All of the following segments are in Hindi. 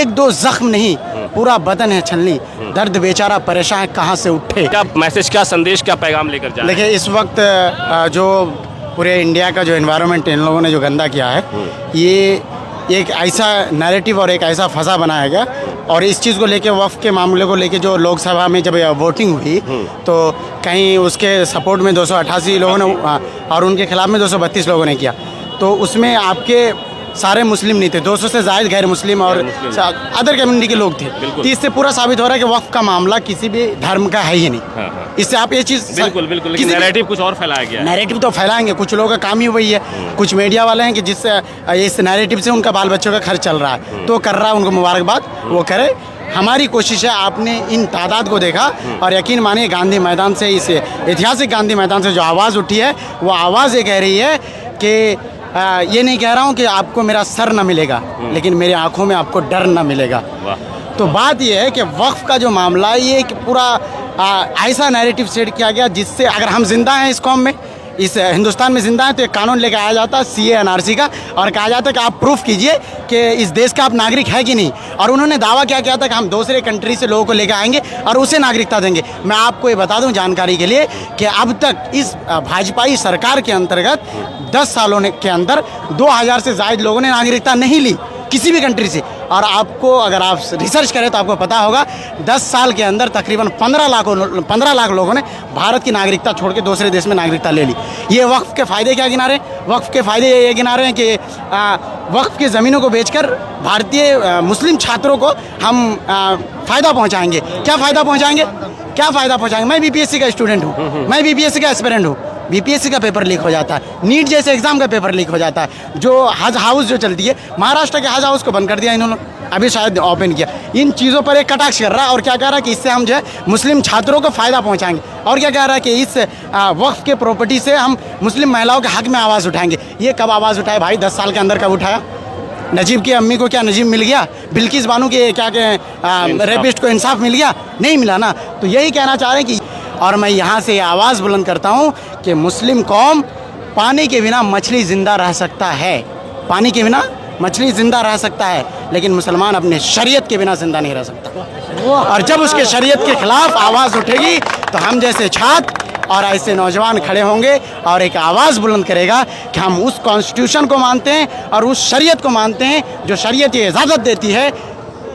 एक दो जख्म नहीं, पूरा बदन है छलनी, दर्द बेचारा परेशान है कहाँ से उठे। क्या मैसेज, क्या संदेश, क्या पैगाम लेकर जा रहे हैं? देखिए इस वक्त जो पूरे इंडिया का जो एनवायरनमेंट इन लोगों ने जो गंदा किया है, ये एक ऐसा नैरेटिव और एक ऐसा फंसा बनाया गया। और इस चीज़ को लेके वक्फ के मामले को लेके जो लोकसभा में जब वोटिंग हुई तो कहीं उसके सपोर्ट में 288 लोगों ने और उनके खिलाफ में 232 लोगों ने किया। तो उसमें आपके सारे मुस्लिम नहीं थे, 200 से ज़ायद गैर मुस्लिम और अदर कम्युनिटी के लोग थे। तो इससे पूरा साबित हो रहा है कि वक्फ का मामला किसी भी धर्म का है ही नहीं। इससे आप ये चीज़ बिल्कुल नैरेटिव कुछ और फैलाया गया है। नैरेटिव तो फैलाएंगे, कुछ लोगों का काम ही वही है। कुछ मीडिया वाले हैं कि जिससे इस नैरेटिव से उनका बाल बच्चों का खर्च चल रहा है, तो कर रहा है, उनको मुबारकबाद, वो करे। हमारी कोशिश है, आपने इन तादाद को देखा और यकीन मानिए गांधी मैदान से, इस ऐतिहासिक गांधी मैदान से जो आवाज़ उठी है, वो आवाज़ ये कह रही है कि ये नहीं कह रहा हूँ कि आपको मेरा सर ना मिलेगा, लेकिन मेरी आंखों में आपको डर ना मिलेगा। तो बात ये है कि वक्फ का जो मामला है, ये एक पूरा ऐसा नैरेटिव सेट किया गया जिससे अगर हम जिंदा हैं इस कौम में, इस हिंदुस्तान में जिंदा है, तो एक कानून लेकर आया जाता है CA NRC का, और कहा जाता है कि आप प्रूफ कीजिए कि इस देश का आप नागरिक है कि नहीं। और उन्होंने दावा क्या किया था कि हम दूसरे कंट्री से लोगों को लेकर आएंगे और उसे नागरिकता देंगे। मैं आपको ये बता दूं जानकारी के लिए कि अब तक इस भाजपाई सरकार के अंतर्गत 10 सालों के अंदर 2000 से ज़ायद लोगों ने नागरिकता नहीं ली किसी भी कंट्री से। और आपको अगर आप रिसर्च करें तो आपको पता होगा 10 साल के अंदर तकरीबन 15 लाख लोगों ने भारत की नागरिकता छोड़ के दूसरे देश में नागरिकता ले ली। ये वक्फ के फ़ायदे क्या गिना रहे हैं? वक्फ के फ़ायदे ये गिना रहे हैं कि वक्फ की ज़मीनों को बेचकर भारतीय मुस्लिम छात्रों को हम फ़ायदा पहुँचाएँगे। क्या फ़ायदा पहुँचाएँगे? मैं BPSC का स्टूडेंट हूँ, मैं BPSC का एस्पिरेंट हूँ। BPSC का पेपर लीक हो जाता है, नीट जैसे एग्जाम का पेपर लीक हो जाता है। जो हज हाउस जो चलती है, महाराष्ट्र के हज हाउस को बंद कर दिया इन्होंने, अभी शायद ओपन किया। इन चीज़ों पर एक कटाक्ष कर रहा है और क्या कह रहा है कि इससे हम जो है मुस्लिम छात्रों को फ़ायदा पहुंचाएंगे। और क्या कह रहा है कि इस वक्फ के प्रॉपर्टी से हम मुस्लिम महिलाओं के हक में आवाज़ उठाएंगे। ये कब आवाज़ उठाए भाई? 10 साल के अंदर कब उठाया? नजीब की अम्मी को क्या नजीब मिल गया? बिल्किस बानो के क्या रेपिस्ट को इंसाफ मिल गया? नहीं मिला ना। तो यही कहना चाह रहे हैं कि, और मैं यहाँ से आवाज़ बुलंद करता हूँ कि मुस्लिम कौम, पानी के बिना मछली ज़िंदा रह सकता है, पानी के बिना मछली ज़िंदा रह सकता है, लेकिन मुसलमान अपने शरीयत के बिना ज़िंदा नहीं रह सकता। और जब उसके शरीयत के ख़िलाफ़ आवाज़ उठेगी तो हम जैसे छात्र और ऐसे नौजवान खड़े होंगे और एक आवाज़ बुलंद करेगा कि हम उस कॉन्स्टिट्यूशन को मानते हैं और उस शरीयत को मानते हैं जो शरीयत ये इजाज़त देती है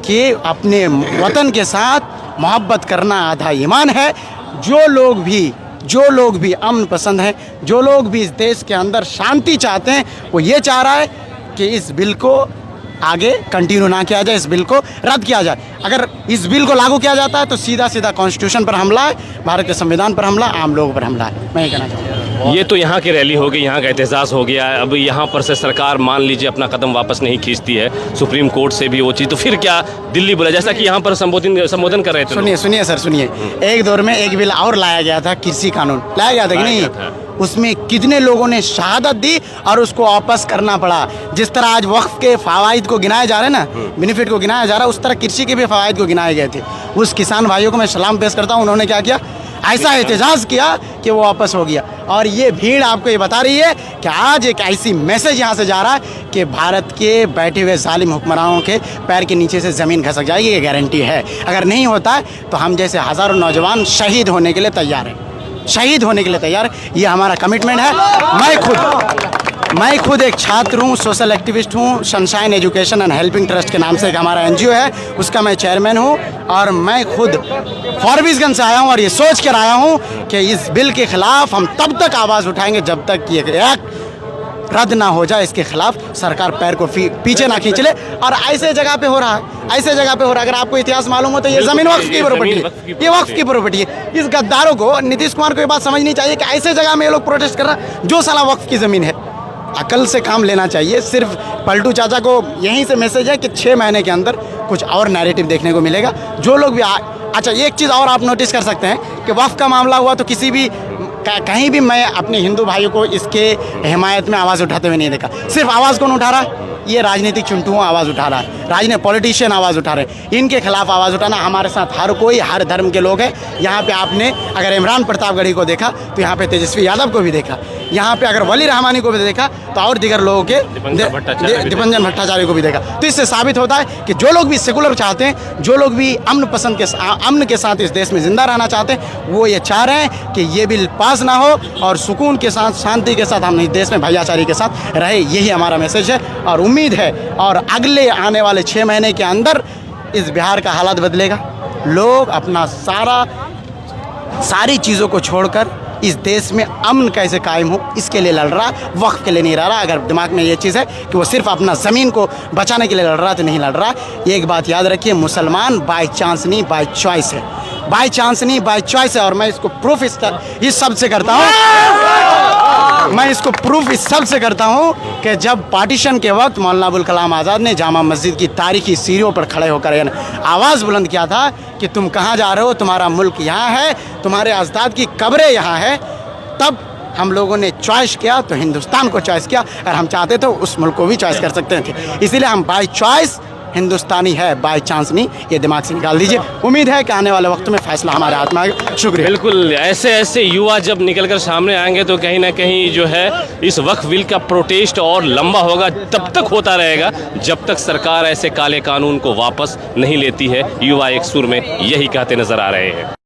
कि अपने वतन के साथ मोहब्बत करना आधा ईमान है। जो लोग भी अमन पसंद हैं, जो लोग भी इस देश के अंदर शांति चाहते हैं, वो ये चाह रहा है कि इस बिल को आगे कंटिन्यू ना किया जाए, इस बिल को रद्द किया जाए। अगर इस बिल को लागू किया जाता है तो सीधा कॉन्स्टिट्यूशन पर हमला है, भारत के संविधान पर हमला, आम लोगों पर हमला है। मैं ये कहना चाहूँगा। ये तो यहाँ की रैली हो गई, यहाँ का एहतजाज हो गया। अब यहाँ पर से सरकार मान लीजिए अपना कदम वापस नहीं खींचती है, सुप्रीम कोर्ट से भी वो चीज़, तो फिर क्या दिल्ली बुला, जैसा कि यहाँ पर संबोधन कर रहे थे। सुनिए सर, सुनिए। एक दौर में एक बिल और लाया गया था, कृषि कानून लाया गया था कि नहीं? उसमें कितने लोगों ने शहादत दी और उसको वापस करना पड़ा। जिस तरह आज वक्फ के फ़वाइद को गिनाए जा रहे हैं ना, बेनिफिट को गिनाया जा रहा है, उस तरह कृषि के भी फ़वाइद को गिनाए गए थे। उस किसान भाइयों को मैं सलाम पेश करता हूँ, उन्होंने क्या किया? ऐसा एहतजाज किया कि वो वापस हो गया। और ये भीड़ आपको ये बता रही है कि आज एक ऐसी मैसेज यहाँ से जा रहा है कि भारत के बैठे हुए जालिम हुक्मरानों के पैर के नीचे से ज़मीन खसक जाएगी, ये गारंटी है। अगर नहीं होता है तो हम जैसे हज़ारों नौजवान शहीद होने के लिए तैयार हैं, शहीद होने के लिए तैयार है। ये हमारा कमिटमेंट है। मैं खुद एक छात्र हूँ, सोशल एक्टिविस्ट हूँ। Sunshine education and helping trust के नाम से एक हमारा NGO है, उसका मैं चेयरमैन हूँ। और मैं खुद फॉरबिसगंज से आया हूँ और ये सोच कर आया हूँ कि इस बिल के ख़िलाफ़ हम तब तक आवाज़ उठाएंगे जब तक ये एक्ट रद्द ना हो जाए। इसके खिलाफ सरकार पैर को पीछे ना खींच ले। और ऐसे जगह पे हो रहा है, अगर आपको इतिहास मालूम हो तो ये ज़मीन वक्फ की प्रॉपर्टी है, ये वक्फ की प्रॉपर्टी है। इस गद्दारों को, नीतीश कुमार को ये बात समझनी चाहिए कि ऐसे जगह में ये लोग प्रोटेस्ट कर रहे हैं जो साला वक्फ की ज़मीन है। अकल से काम लेना चाहिए। सिर्फ पलटू चाचा को यहीं से मैसेज है कि 6 महीने के अंदर कुछ और नैरेटिव देखने को मिलेगा। जो लोग भी अच्छा, एक चीज़ और आप नोटिस कर सकते हैं कि वक्फ का मामला हुआ तो किसी भी कहीं भी मैं अपने हिंदू भाइयों को इसके हिमायत में आवाज़ उठाते हुए नहीं देखा। सिर्फ आवाज़ कौन उठा रहा है? ये राजनीतिक चुनटुओं आवाज़ उठा रहा है, राजनीतिक पॉलिटिशियन आवाज़ उठा रहे हैं। इनके खिलाफ आवाज़ उठाना हमारे साथ हर कोई, हर धर्म के लोग हैं। यहाँ पे आपने अगर इमरान प्रतापगढ़ी को देखा तो यहाँ पे तेजस्वी यादव को भी देखा, यहाँ पे अगर वली रहमानी को भी देखा तो और दीगर लोगों के दीपंजन भट्टाचार्य को भी देखा। तो इससे साबित होता है कि जो लोग भी सेकुलर चाहते हैं, जो लोग भी अमन के साथ इस देश में जिंदा रहना चाहते हैं, वो ये चाह रहे हैं कि ये बिल पास ना हो और सुकून के साथ, शांति के साथ हम इस देश में भाईचारे के साथ रहे। यही हमारा मैसेज है और उम्मीद है और अगले आने वाले 6 महीने के अंदर इस बिहार का हालात बदलेगा। लोग अपना सारी चीज़ों को छोड़कर इस देश में अमन कैसे कायम हो इसके लिए लड़ रहा, वक्त के लिए नहीं लड़ रहा। अगर दिमाग में ये चीज़ है कि वो सिर्फ अपना ज़मीन को बचाने के लिए लड़ रहा तो नहीं लड़ रहा। एक बात याद रखिए, मुसलमान बाय चांस नहीं बाय चॉइस है, बाय चांस नहीं बाय चॉइस है। और मैं इसको प्रूफ इस सब से करता हूँ, मैं इसको प्रूफ इस सब से करता हूँ कि जब पार्टीशन के वक्त मौलाना अबुल कलाम आज़ाद ने जामा मस्जिद की तारीखी सीढ़ियों पर खड़े होकर आवाज़ बुलंद किया था कि तुम कहाँ जा रहे हो, तुम्हारा मुल्क यहाँ है, तुम्हारे अजदाद की कब्रें यहाँ है, तब हम लोगों ने चॉइस किया तो हिंदुस्तान को चॉइस किया। अगर हम चाहते तो उस मुल्क को भी चॉइस कर सकते थे। इसीलिए हम बाय चॉइस हिंदुस्तानी है, बाय चांस नहीं। ये दिमाग से निकाल दीजिए। उम्मीद है कि आने वाले वक्त में फैसला हमारे हाथ में आएगा। शुक्रिया। बिल्कुल, ऐसे युवा जब निकलकर सामने आएंगे तो कहीं ना कहीं जो है इस वक्फ बिल का प्रोटेस्ट और लंबा होगा, तब तक होता रहेगा जब तक सरकार ऐसे काले कानून को वापस नहीं लेती है। युवा एक सुर में यही कहते नजर आ रहे हैं।